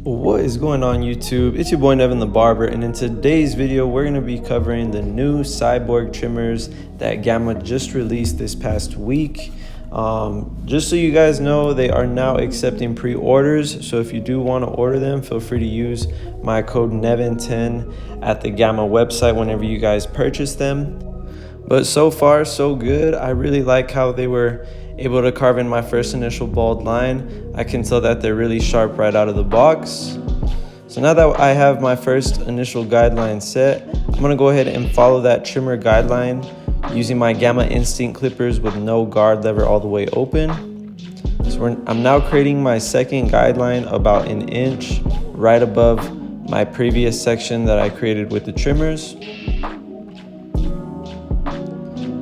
What is going on YouTube? It's your boy NevinTheBarber, and in today's video we're going to be covering the new Cyborg trimmers that Gamma just released this past week. Just so you guys know, they are now accepting pre-orders, so if you do want to order them, feel free to use my code NEVIN10 at the Gamma website whenever you guys purchase them. But so far so good. I really like how they were able to carve in my first initial bald line. I can tell that they're really sharp right out of the box. So now that I have my first initial guideline set, I'm gonna go ahead and follow that trimmer guideline using my Gamma Instinct clippers with no guard lever all the way open. So I'm now creating my second guideline about an inch right above my previous section that I created with the trimmers.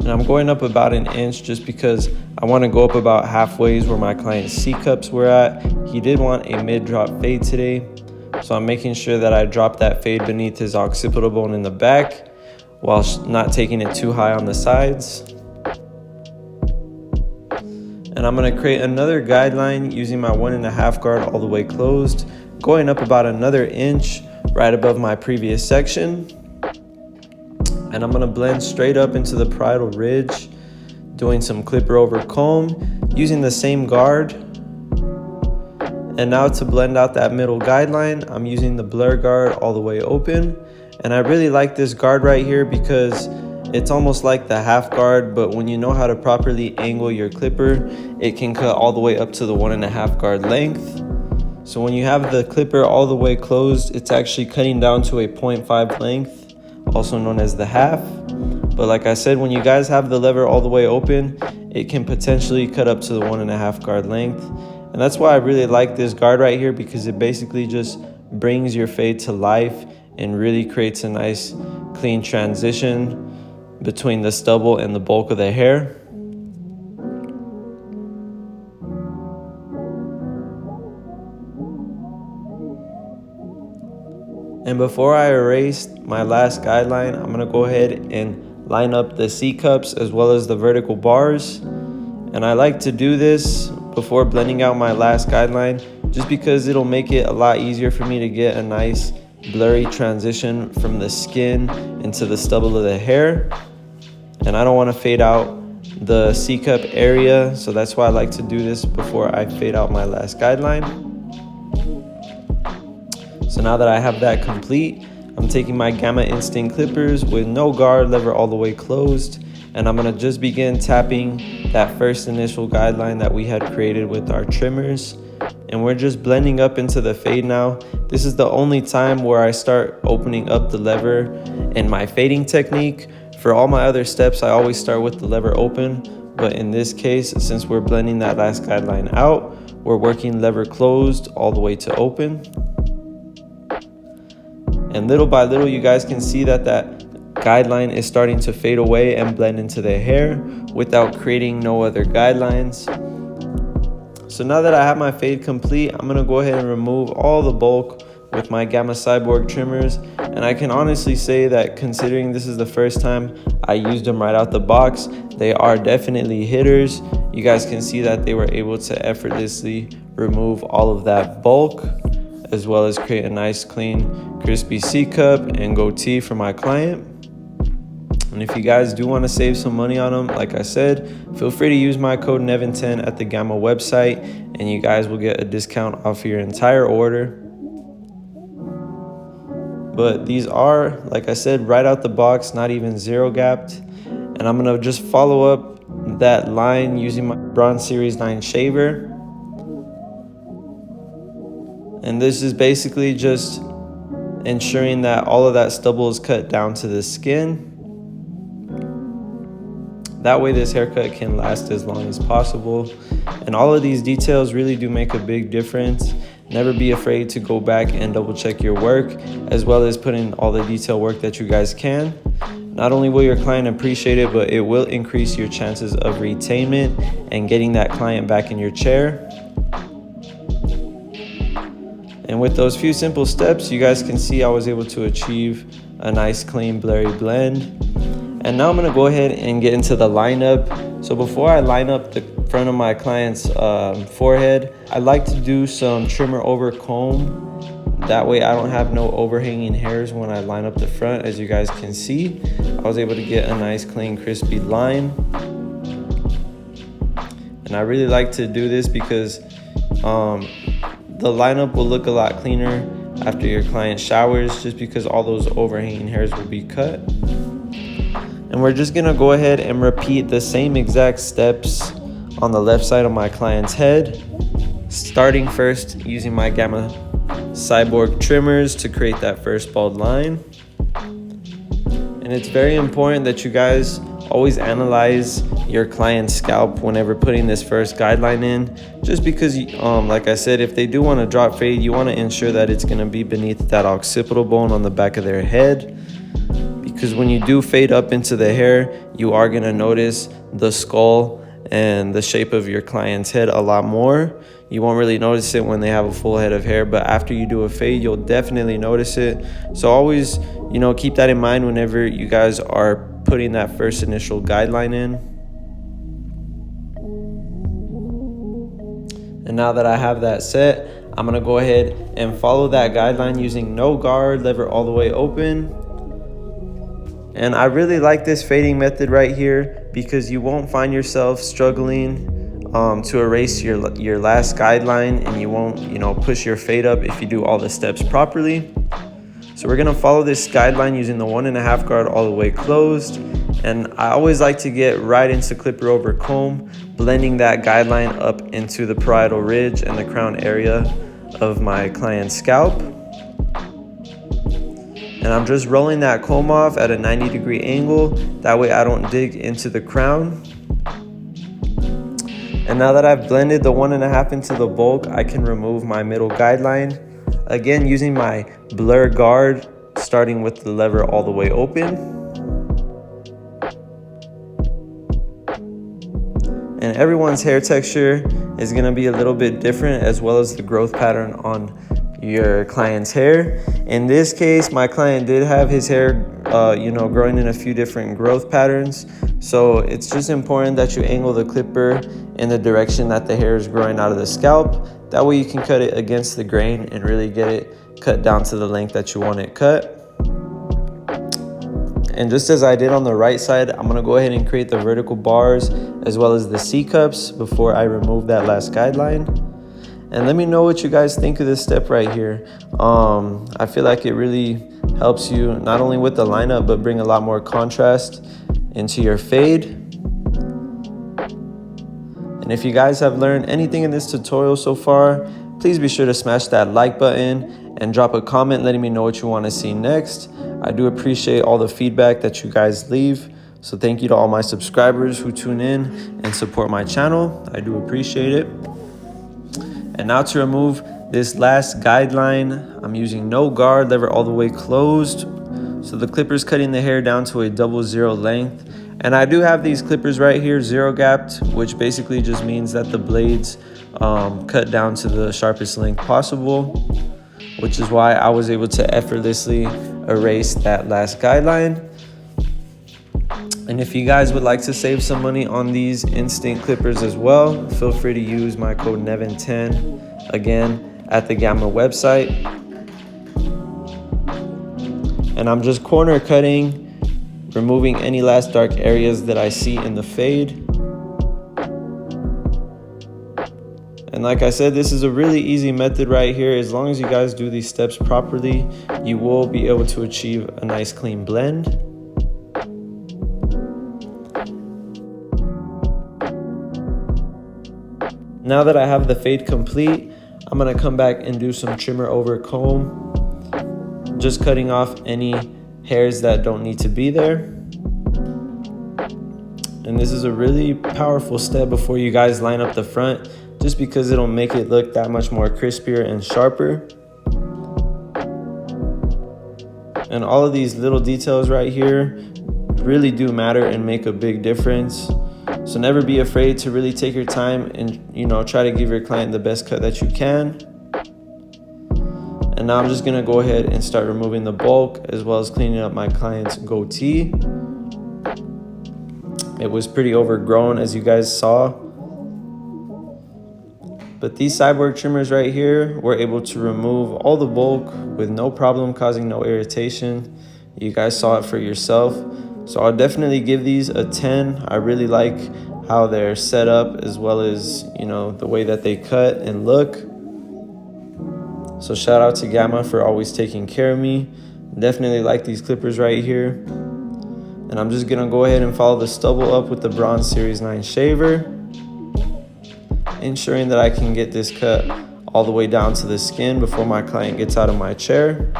And I'm going up about an inch just because I want to go up about halfway where my client's C-cups were at. He did want a mid-drop fade today, so I'm making sure that I drop that fade beneath his occipital bone in the back while not taking it too high on the sides. And I'm going to create another guideline using my 1.5 guard all the way closed, going up about another inch right above my previous section. And I'm gonna blend straight up into the parietal ridge, doing some clipper over comb, using the same guard. And now to blend out that middle guideline, I'm using the blur guard all the way open. And I really like this guard right here because it's almost like the half guard, but when you know how to properly angle your clipper, it can cut all the way up to the 1.5 guard length. So when you have the clipper all the way closed, it's actually cutting down to a 0.5 length, also known as the half. But like I said, when you guys have the lever all the way open, it can potentially cut up to the 1.5 guard length. And that's why I really like this guard right here, because it basically just brings your fade to life and really creates a nice clean transition between the stubble and the bulk of the hair. And before I erase my last guideline, I'm gonna go ahead and line up the C-cups as well as the vertical bars. And I like to do this before blending out my last guideline, just because it'll make it a lot easier for me to get a nice blurry transition from the skin into the stubble of the hair. And I don't wanna fade out the C-cup area, so that's why I like to do this before I fade out my last guideline. So now that I have that complete, I'm taking my Gamma Instinct clippers with no guard lever all the way closed, and I'm gonna just begin tapping that first initial guideline that we had created with our trimmers. And we're just blending up into the fade now. This is the only time where I start opening up the lever in my fading technique. For all my other steps, I always start with the lever open, but in this case, since we're blending that last guideline out, we're working lever closed all the way to open. And little by little, you guys can see that that guideline is starting to fade away and blend into the hair without creating no other guidelines. So now that I have my fade complete, I'm gonna go ahead and remove all the bulk with my Gamma Cyborg trimmers. And I can honestly say that, considering this is the first time I used them right out the box, they are definitely hitters. You guys can see that they were able to effortlessly remove all of that bulk, as well as create a nice clean crispy C-cup and goatee for my client. And if you guys do want to save some money on them, like I said, feel free to use my code NEVIN10 at the Gamma website, and you guys will get a discount off your entire order. But these are, like I said, right out the box, not even zero gapped. And I'm gonna just follow up that line using my Bronze Series 9 shaver. And this is basically just ensuring that all of that stubble is cut down to the skin. That way this haircut can last as long as possible. And all of these details really do make a big difference. Never be afraid to go back and double check your work, as well as put in all the detail work that you guys can. Not only will your client appreciate it, but it will increase your chances of retainment and getting that client back in your chair. And with those few simple steps, you guys can see I was able to achieve a nice clean blurry blend. And now I'm gonna go ahead and get into the lineup. So before I line up the front of my client's forehead, I like to do some trimmer over comb. That way I don't have no overhanging hairs when I line up the front. As you guys can see, I was able to get a nice clean crispy line. And I really like to do this because the lineup will look a lot cleaner after your client showers, just because all those overhanging hairs will be cut. And we're just gonna go ahead and repeat the same exact steps on the left side of my client's head, starting first using my Gamma Cyborg trimmers to create that first bald line. And it's very important that you guys always analyze your client's scalp whenever putting this first guideline in, just because like I said, if they do want to drop fade, you want to ensure that it's going to be beneath that occipital bone on the back of their head, because when you do fade up into the hair, you are going to notice the skull and the shape of your client's head a lot more. You won't really notice it when they have a full head of hair, but after you do a fade, you'll definitely notice it. So always, keep that in mind whenever you guys are putting that first initial guideline in. And now that I have that set, I'm gonna go ahead and follow that guideline using no guard, lever all the way open. And I really like this fading method right here because you won't find yourself struggling to erase your last guideline, and you won't push your fade up if you do all the steps properly. So we're gonna follow this guideline using the 1.5 guard all the way closed. And I always like to get right into clipper over comb, blending that guideline up into the parietal ridge and the crown area of my client's scalp. And I'm just rolling that comb off at a 90-degree angle. That way I don't dig into the crown. And now that I've blended the 1.5 into the bulk, I can remove my middle guideline. Again, using my blur guard, starting with the lever all the way open. And everyone's hair texture is gonna be a little bit different, as well as the growth pattern on your client's hair. In this case, my client did have his hair growing in a few different growth patterns. So it's just important that you angle the clipper in the direction that the hair is growing out of the scalp. That way you can cut it against the grain and really get it cut down to the length that you want it cut. And just as I did on the right side, I'm gonna go ahead and create the vertical bars as well as the C-cups before I remove that last guideline. And let me know what you guys think of this step right here. I feel like it really helps you not only with the lineup, but bring a lot more contrast into your fade. And if you guys have learned anything in this tutorial so far, please be sure to smash that like button and drop a comment letting me know what you want to see next. I do appreciate all the feedback that you guys leave. So thank you to all my subscribers who tune in and support my channel. I do appreciate it. And now to remove this last guideline, I'm using no guard, lever all the way closed. So the clipper's cutting the hair down to a 00 length. And I do have these clippers right here, zero gapped, which basically just means that the blades cut down to the sharpest length possible, which is why I was able to effortlessly erase that last guideline. And if you guys would like to save some money on these instant clippers as well, feel free to use my code NEVIN10 again at the Gamma website. And I'm just corner cutting, removing any last dark areas that I see in the fade. And like I said, this is a really easy method right here. As long as you guys do these steps properly, you will be able to achieve a nice clean blend. Now that I have the fade complete, I'm gonna come back and do some trimmer over comb, just cutting off any hairs that don't need to be there. And this is a really powerful step before you guys line up the front, just because it'll make it look that much more crispier and sharper. And all of these little details right here really do matter and make a big difference. So never be afraid to really take your time and try to give your client the best cut that you can. And now I'm just gonna go ahead and start removing the bulk as well as cleaning up my client's goatee. It was pretty overgrown, as you guys saw. But these Cyborg trimmers right here were able to remove all the bulk with no problem, causing no irritation. You guys saw it for yourself. So I'll definitely give these a 10. I really like how they're set up, as well as, you know, the way that they cut and look. So shout out to Gamma for always taking care of me. Definitely like these clippers right here. And I'm just gonna go ahead and follow the stubble up with the Bronze Series 9 shaver, ensuring that I can get this cut all the way down to the skin before my client gets out of my chair.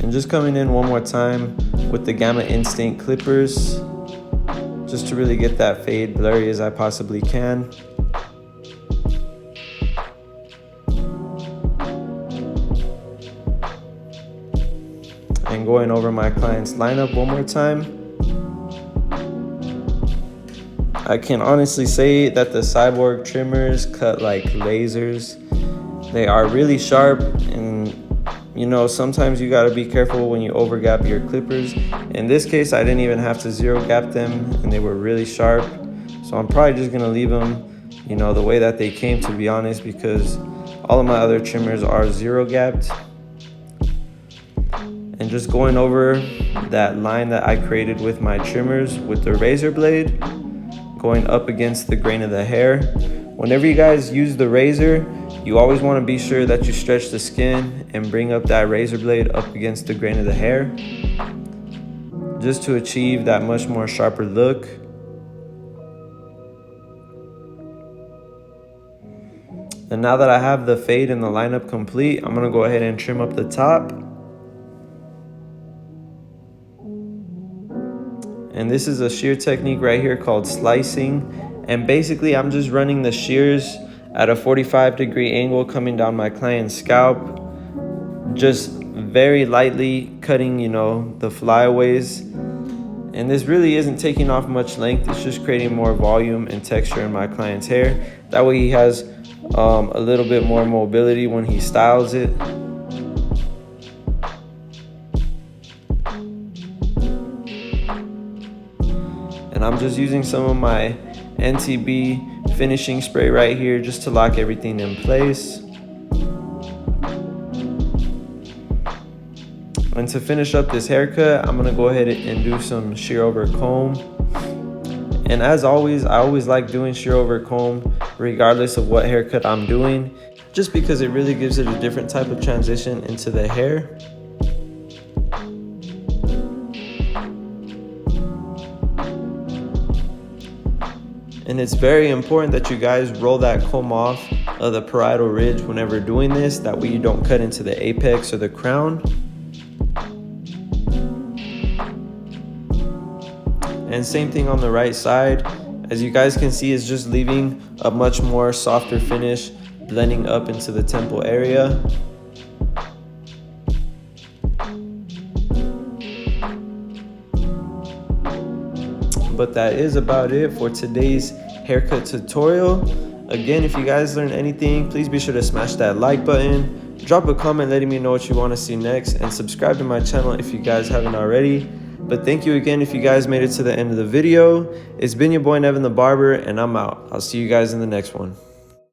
And just coming in one more time with the Gamma Instinct clippers, just to really get that fade blurry as I possibly can. And going over my client's lineup one more time. I can honestly say that the Cyborg trimmers cut like lasers. They are really sharp, and you know, sometimes you gotta be careful when you over gap your clippers. In this case, I didn't even have to zero gap them, and they were really sharp. So I'm probably just gonna leave them, you know, the way that they came, to be honest, because all of my other trimmers are zero gapped. And just going over that line that I created with my trimmers with the razor blade, going up against the grain of the hair. Whenever you guys use the razor, you always want to be sure that you stretch the skin and bring up that razor blade up against the grain of the hair, just to achieve that much more sharper look. And now that I have the fade and the lineup complete, I'm going to go ahead and trim up the top. And this is a shear technique right here called slicing. And basically I'm just running the shears at a 45-degree angle coming down my client's scalp, just very lightly cutting, you know, the flyaways. And this really isn't taking off much length, it's just creating more volume and texture in my client's hair. That way he has a little bit more mobility when he styles it. And I'm just using some of my NTB finishing spray right here just to lock everything in place. And to finish up this haircut, I'm gonna go ahead and do some shear over comb. And as always, I always like doing shear over comb regardless of what haircut I'm doing, just because it really gives it a different type of transition into the hair. And it's very important that you guys roll that comb off of the parietal ridge whenever doing this. That way you don't cut into the apex or the crown. And same thing on the right side. As you guys can see, it's just leaving a much more softer finish, blending up into the temple area. But that is about it for today's haircut tutorial. Again, if you guys learned anything, please be sure to smash that like button, drop a comment letting me know what you want to see next, and subscribe to my channel if you guys haven't already. But thank you again if you guys made it to the end of the video. It's been your boy Nevin the Barber, and I'm out. I'll see you guys in the next one.